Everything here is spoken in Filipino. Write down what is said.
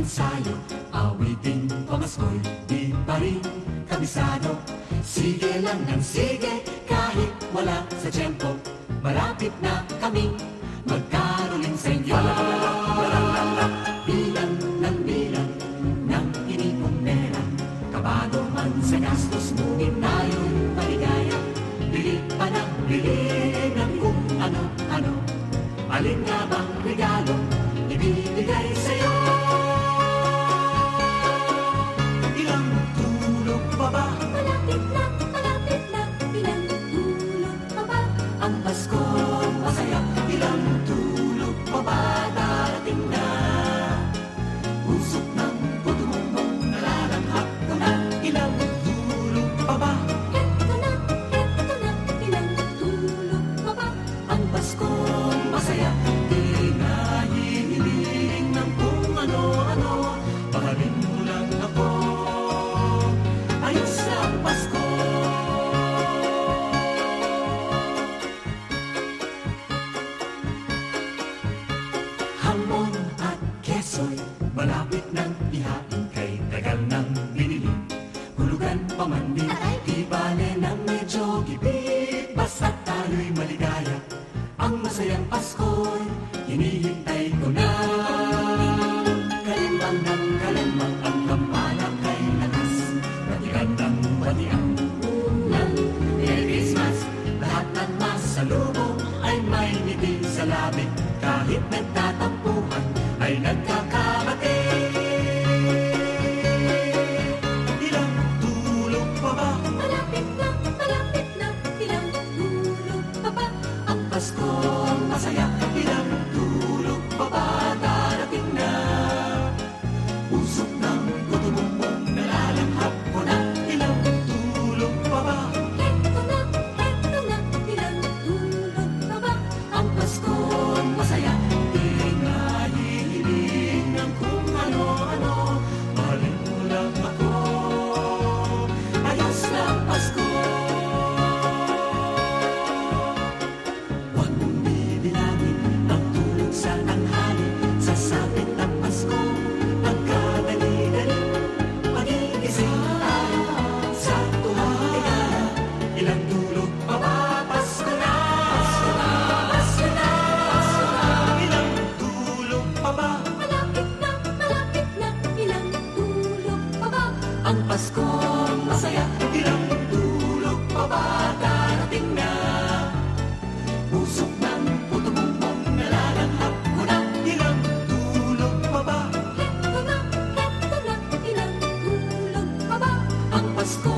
ensayo, awiting pamaskoy, di pa rin kabisado. Sige lang ng sige, kahit wala sa tiyempo, malapit na kaming magkaroling sa inyo. Bilang ng bilang ng inipong pera, kabado man sa gastos, ngunit tayo'y maligaya. Bili pa ng bili ng kung ano-ano, alin nga bang regalo ibibigay sa'yo? Ilang tulog pa ba? Malapit na, ilang tulog pa ba? Ang Pasko masaya, ilang tulog pa ba? Darating na. Usok ng puto mong nalalanghap ko na. Ilang tulog pa ba? Eto na, ilang tulog pa ba? Ang Pasko masaya, di na hinihiling ng kung ano-ano. Mahalin mo lang ako, ayos na ang Pasko. Hamon at keso'y malapit ng ihain, kay tagal ng binili. Hulugan pa man din, di bale na medyo gipit, basta tayo'y maligaya. Ang masayang Pasko'y hinihintay ko na. Kalimbang ng kalimbang ang kampana kay lakas, batikan ng batiang ng Merry Christmas. Lahat ng masalubong ay may ngiti sa labi, kahit nagtatampuhan ay nagkakabati. Ilang tulog pa ba? Malapit na, ilang tulog pa ba? Ang Pasko masaya, ilang tulog pa ba? Darating na. Usok ng puto mong nalalanghap ko na. Ilang tulog pa ba? Eto na, ilang tulog pa ba? Ang Pasko masaya, di nga hihiling ng kung ano-ano. Mahalin mo lang ako, ayos na ang Pasko. Huwag mong bibilangin ang tulog sa tanghali, sasapit ang Pasko, pagkadali-dali. Magigising tayo sa tuwang ligaya. Ilang tulog pa ba? Pasko na! Pasko na! Pasko na! Pasko na! Ilang tulog pa ba? Malapit na, ilang tulog pa ba? Ang Pasko masaya, ilang tulog pa ba? Darating na. Usok ng puto mong nalalanghap ko na. Ilang tulog pa ba? Eto na, ilang tulog pa ba? Ang Pasko